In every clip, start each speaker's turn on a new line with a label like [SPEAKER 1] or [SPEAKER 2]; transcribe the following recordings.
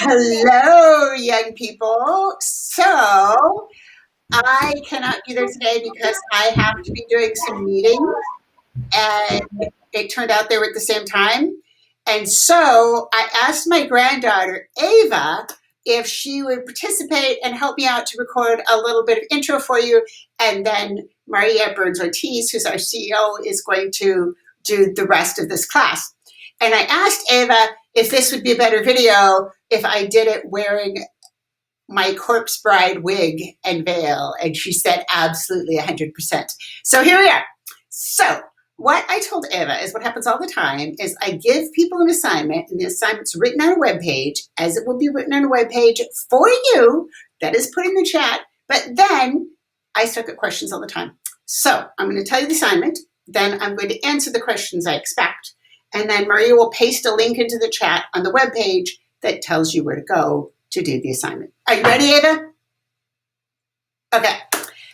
[SPEAKER 1] Hello, young people. So I cannot be there today because I have to be doing some meetings, and it turned out they were at the same time. And so I asked my granddaughter, Eva, if she would participate and help me out to record a little bit of intro for you. And then Maria Burns Ortiz, who's our CEO, is going to do the rest of this class. And I asked Eva if this would be a better video if I did it wearing my corpse bride wig and veil. And she said, absolutely, 100%. So here we are. So what I told Eva is what happens all the time is I give people an assignment, and the assignment's written on a web page, as it will be written on a web page for you, that is put in the chat, but then I suck at questions all the time. So I'm going to tell you the assignment, then I'm going to answer the questions I expect, and then Maria will paste a link into the chat on the web page that tells you where to go to do the assignment. Are you ready, Eva? Okay,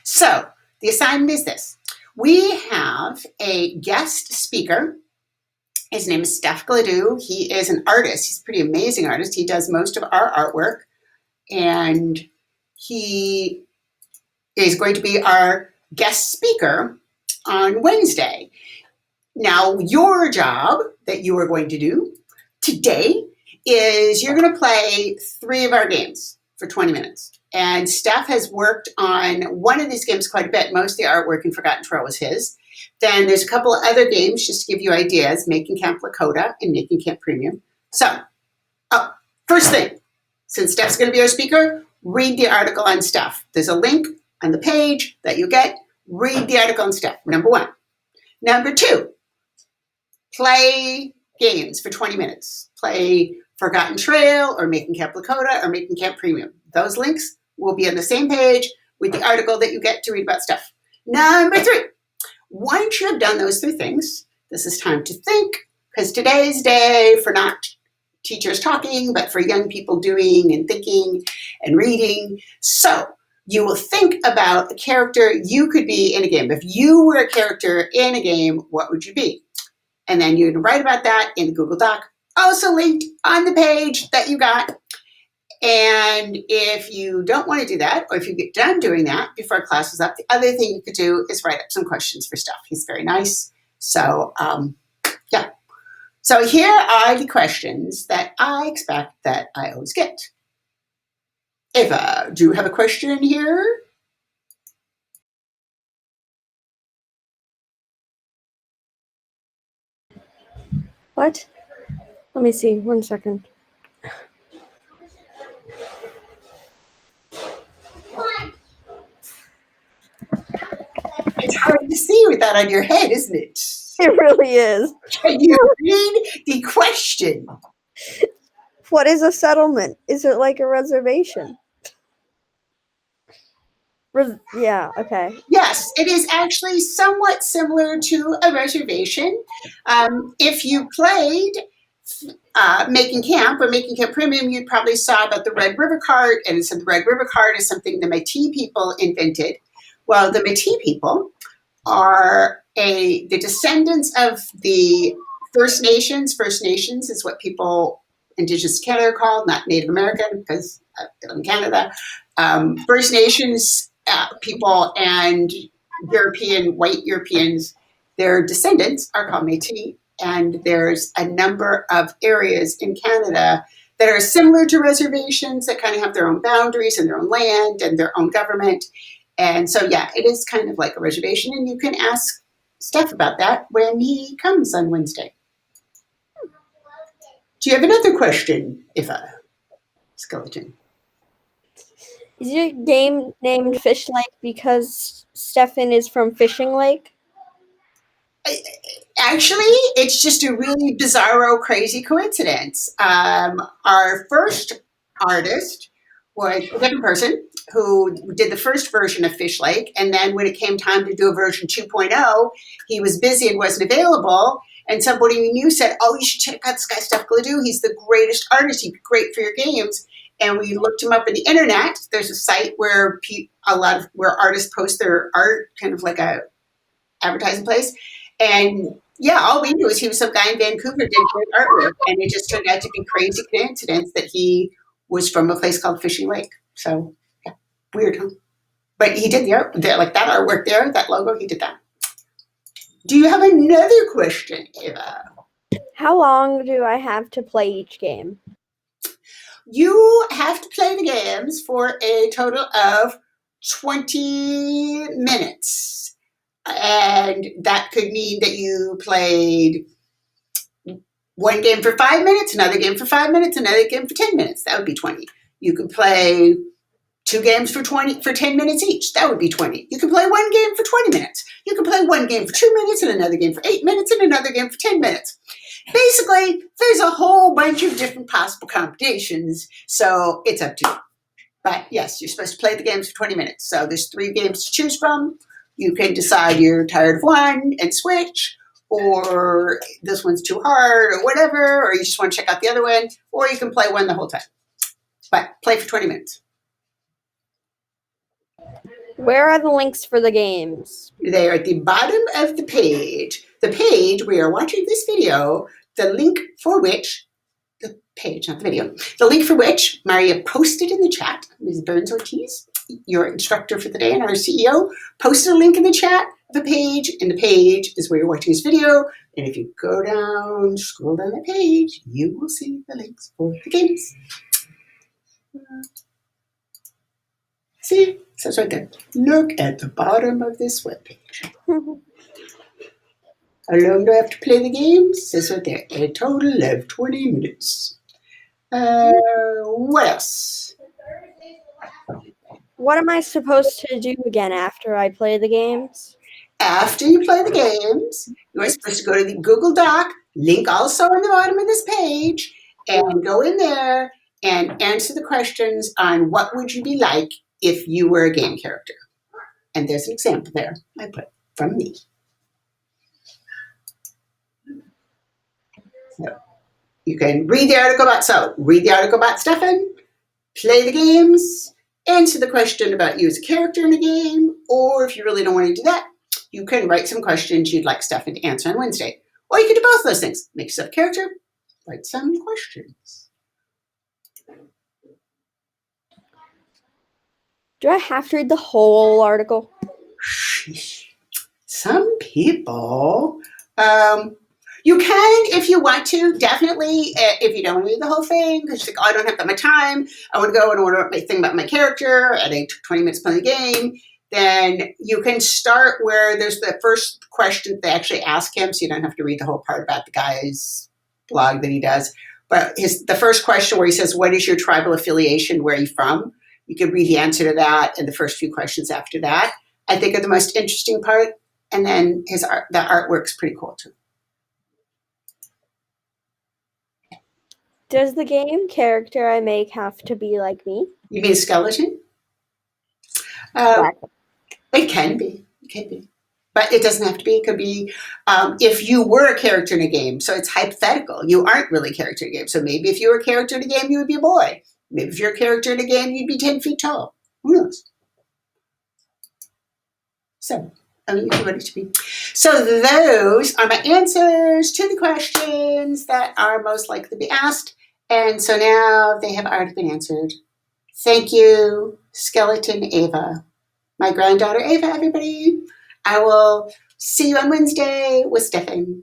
[SPEAKER 1] so the assignment is this. We have a guest speaker. His name is Steph Gladue. He is an artist. He's a pretty amazing artist. He does most of our artwork, and he is going to be our guest speaker on Wednesday. Now, your job that you are going to do today is you're going to play 3 of our games for 20 minutes. And Steph has worked on one of these games quite a bit. Most of the artwork in Forgotten Trail was his. Then there's a couple of other games just to give you ideas, Making Camp Lakota and Making Camp Premium. So, first thing, since Steph's going to be our speaker, read the article on Steph. There's a link on the page that you get. Read the article on Steph, number 1. Number 2, play games for 20 minutes. Play Forgotten Trail or Making Camp Lakota or Making Camp Premium. Those links will be on the same page with the article that you get to read about stuff. Number 3, once you have done those 3 things, this is time to think, because today's day for not teachers talking, but for young people doing and thinking and reading. So you will think about a character you could be in a game. If you were a character in a game, what would you be? And then you can write about that in the Google Doc, also linked on the page that you got. And if you don't want to do that, or if you get done doing that before class is up, the other thing you could do is write up some questions for Steph. He's very nice. So, yeah. So here are the questions that I expect that I always get. Eva, do you have a question here?
[SPEAKER 2] What? Let me see. 1 second.
[SPEAKER 1] It's hard to see with that on your head, isn't it?
[SPEAKER 2] It really is.
[SPEAKER 1] Can you read the question?
[SPEAKER 2] What is a settlement? Is it like a reservation? Yeah, okay.
[SPEAKER 1] Yes, it is actually somewhat similar to a reservation. If you played Making Camp or Making Camp Premium, you probably saw about the Red River card, and so the Red River card is something the Métis people invented. Well, the Métis people are the descendants of the First Nations. First Nations is what people, Indigenous Canada, are called, not Native American, because I live in Canada. First Nations people and European, white Europeans, their descendants are called Métis. And there's a number of areas in Canada that are similar to reservations that kind of have their own boundaries and their own land and their own government. And so, yeah, it is kind of like a reservation. And you can ask Steph about that when he comes on Wednesday. Do you have another question, Eva Skeleton?
[SPEAKER 2] Is your game named Fish Lake because Stefan is from Fishing Lake?
[SPEAKER 1] Actually, it's just a really bizarro, crazy coincidence. Our first artist was a different person who did the first version of Fish Lake, and then when it came time to do a version 2.0, he was busy and wasn't available, and somebody we knew said, oh, you should check out this guy, Steph Gladue. He's the greatest artist. He'd be great for your games. And we looked him up on the internet. There's a site where where artists post their art, kind of like a advertising place. And yeah, all we knew is he was some guy in Vancouver did great artwork, and it just turned out to be crazy coincidence that he was from a place called Fishing Lake. So, yeah, weird, huh? But he did the art, like that artwork there, that logo, he did that. Do you have another question, Eva?
[SPEAKER 2] How long do I have to play each game?
[SPEAKER 1] You have to play the games for a total of 20 minutes. And that could mean that you played one game for 5 minutes, another game for 5 minutes, another game for 10 minutes. That would be 20. You could play two games for 10 minutes each. That would be 20. You can play one game for 20 minutes. You can play one game for 2 minutes and another game for 8 minutes and another game for 10 minutes. Basically, there's a whole bunch of different possible combinations, so it's up to you. But yes, you're supposed to play the games for 20 minutes. So there's 3 games to choose from. You can decide you're tired of one and switch, or this one's too hard, or whatever, or you just want to check out the other one, or you can play one the whole time. But play for 20 minutes.
[SPEAKER 2] Where are the links for the games?
[SPEAKER 1] They are at the bottom of the page. The page where you're watching this video, the link for which, the page, not the video, the link for which Maria posted in the chat, Ms. Burns-Ortiz, your instructor for the day and our CEO, posted a link in the chat of a page, and the page is where you're watching this video. And if you go down, scroll down the page, you will see the links for the games. See, it says right there. Look at the bottom of this webpage. How long do I have to play the games? It says right there. A total of 20 minutes. What else?
[SPEAKER 2] What am I supposed to do again after I play the games?
[SPEAKER 1] After you play the games, you are supposed to go to the Google Doc, link also on the bottom of this page, and go in there and answer the questions on what would you be like if you were a game character. And there's an example there I put from me. So you can read the article about Stefan, play the games, answer the question about you as a character in a game, or if you really don't want to do that, you can write some questions you'd like Stefan to answer on Wednesday. Or you can do both of those things. Make yourself a character, write some questions.
[SPEAKER 2] Do I have to read the whole article?
[SPEAKER 1] Some people, you can if you want to, definitely. If you don't read the whole thing, because you think, oh, I don't have that much time, I want to go and order my thing about my character, and I took 20 minutes playing the game, then you can start where there's the first question they actually ask him, so you don't have to read the whole part about the guy's blog that he does. But the first question where he says, what is your tribal affiliation, where are you from? You can read the answer to that and the first few questions after that, I think, are the most interesting part. And then the artwork's pretty cool too.
[SPEAKER 2] Does the game character I make have to be like me?
[SPEAKER 1] You mean a skeleton? It can be. It can be. But it doesn't have to be. It could be if you were a character in a game. So it's hypothetical. You aren't really a character in a game. So maybe if you were a character in a game, you would be a boy. Maybe if you're a character in a game, you'd be 10 feet tall. Who knows? So, if you want it to be. So those are my answers to the questions that are most likely to be asked. And so now they have already been answered. Thank you, Skeleton Eva. My granddaughter Eva, everybody. I will see you on Wednesday with Stefan.